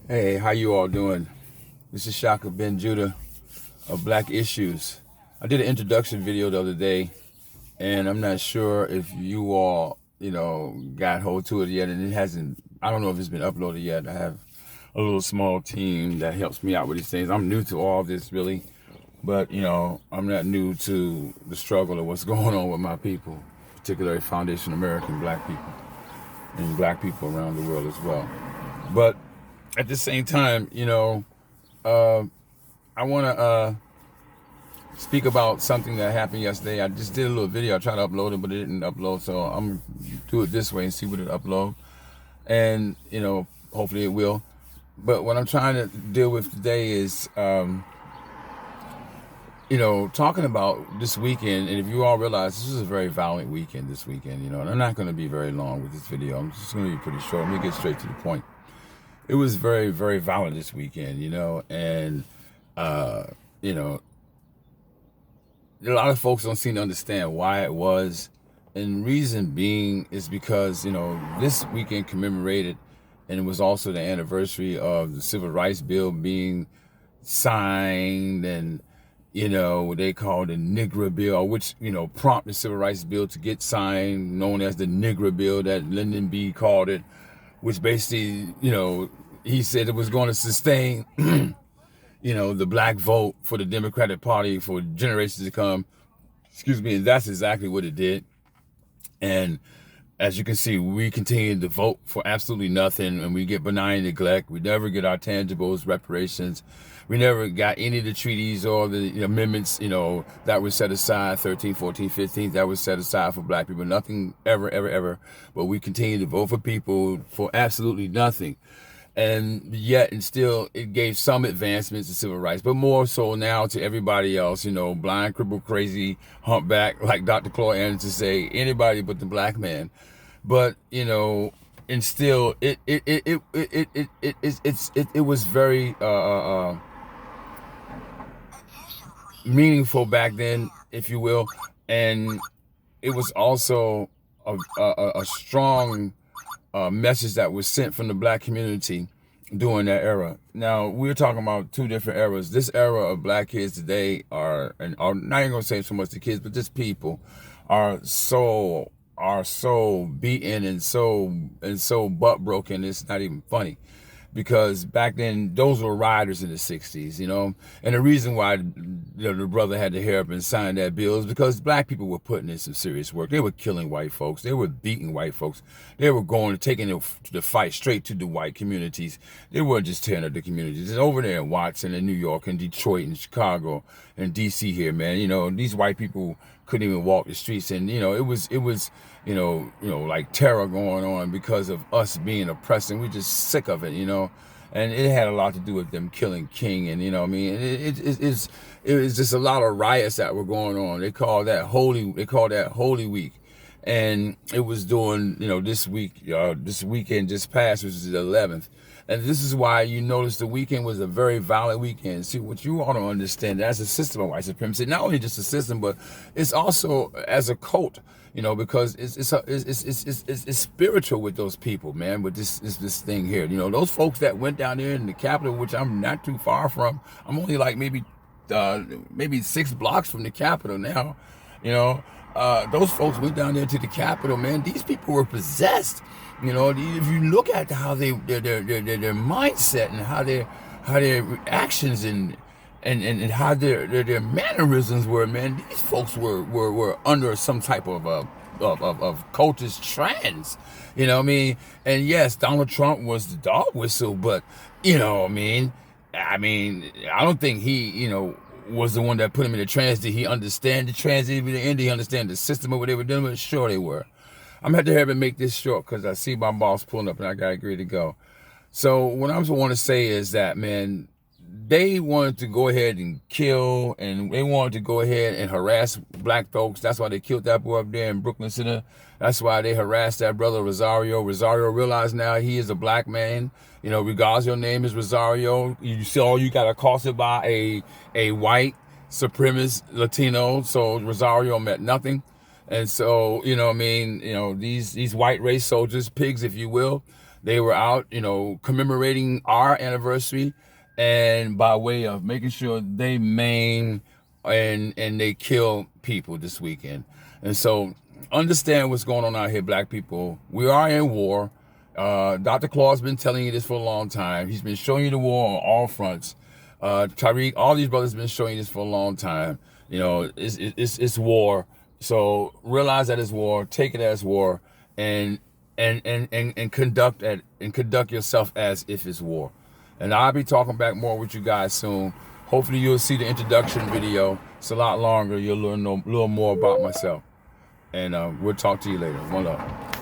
Hey, how you all doing? This is Shaka Ben Judah of Black Issues. I did an introduction video the other day, and I'm not sure if you all, got hold to it yet, and it hasn't. I don't know if it's been uploaded yet. I have a little small team that helps me out with these things. I'm new to all of this, really, but I'm not new to the struggle of what's going on with my people, particularly Foundation American Black people and Black people around the world as well. But at the same time, uh, I want to speak about something that happened yesterday. I just did a little video. I tried to upload it, but it didn't upload. So I'm going to do it this way and see what it upload. And, hopefully it will. But what I'm trying to deal with today is, talking about this weekend. And if you all realize, this is a very violent weekend this weekend, and I'm not going to be very long with this video. I'm just going to be pretty short. Let me get straight to the point. It was very, very violent this weekend, and, a lot of folks don't seem to understand why it was. And reason being is because, this weekend commemorated, and it was also the anniversary of the Civil Rights Bill being signed, and, what they call the negro bill, which, prompted the Civil Rights Bill to get signed, known as the negro bill that Lyndon B called it, which basically, he said it was going to sustain, the black vote for the Democratic Party for generations to come. Excuse me. And that's exactly what it did. And as you can see, we continue to vote for absolutely nothing, and we get benign neglect. We never get our tangibles, reparations. We never got any of the treaties or the amendments, that was set aside, 13, 14, 15, that was set aside for black people. Nothing ever, ever, ever. But we continue to vote for people for absolutely nothing. And yet, and still, it gave some advancements to civil rights, but more so now to everybody else, blind, crippled, crazy, humpback, like Dr. Claude Anderson say, anybody but the black man. But, and still, it was very meaningful back then, if you will. And it was also a strong message that was sent from the black community during that era. Now, we're talking about two different eras. This era of black kids today are not even going to say so much the kids, but just people are so beaten and so butt broken. It's not even funny. Because back then, those were riders in the 60s, And the reason why the brother had to hurry up and sign that bill is because black people were putting in some serious work. They were killing white folks. They were beating white folks. They were taking the fight straight to the white communities. They weren't just tearing up the communities. It's over there in Watson and New York and Detroit and Chicago and D.C. here, man. These white people couldn't even walk the streets. And, it was like terror going on because of us being oppressed, and we're just sick of it, and it had a lot to do with them killing King, and it was just a lot of riots that were going on. They call that Holy Week, and it was during this weekend just passed, which is the 11th. And this is why you notice the weekend was a very violent weekend. See, what you ought to understand, that's a system of white supremacy. Not only just a system, but it's also as a cult, because it's spiritual with those people, man. With this thing here, those folks that went down there in the Capitol, which I'm not too far from. I'm only like maybe 6 blocks from the Capitol now. Those folks went down there to the Capitol, man. These people were possessed. If you look at how their mindset and how their actions and how their mannerisms were, man, these folks were under some type of cultist trance. And yes, Donald Trump was the dog whistle, but I don't think he, was the one that put him in the trance. Did he understand the trance? Did he understand the system of what they were doing? Sure they were. I'm going to have to make this short because I see my boss pulling up and I got to agree to go. So what I want to say is that, man, they wanted to go ahead and kill, and they wanted to go ahead and harass black folks. That's why they killed that boy up there in Brooklyn Center. That's why they harassed that brother Rosario. Rosario realized now he is a black man. Regardless your name is Rosario. You see, you got accosted by a white supremacist Latino. So Rosario meant nothing. And so, these white race soldiers, pigs, if you will, They were out, you know, commemorating our anniversary, and by way of making sure they maim and they kill people this weekend. And so understand what's going on out here, black people. We are in war. Dr. Claw's been telling you this for a long time. He's been showing you the war on all fronts. Tariq, all these brothers have been showing you this for a long time. You know, it's war. So realize that it's war. Take it as war, and conduct yourself as if it's war. And I'll be talking back more with you guys soon. Hopefully you'll see the introduction video. It's a lot longer. You'll learn a little more about myself. And we'll talk to you later. One love.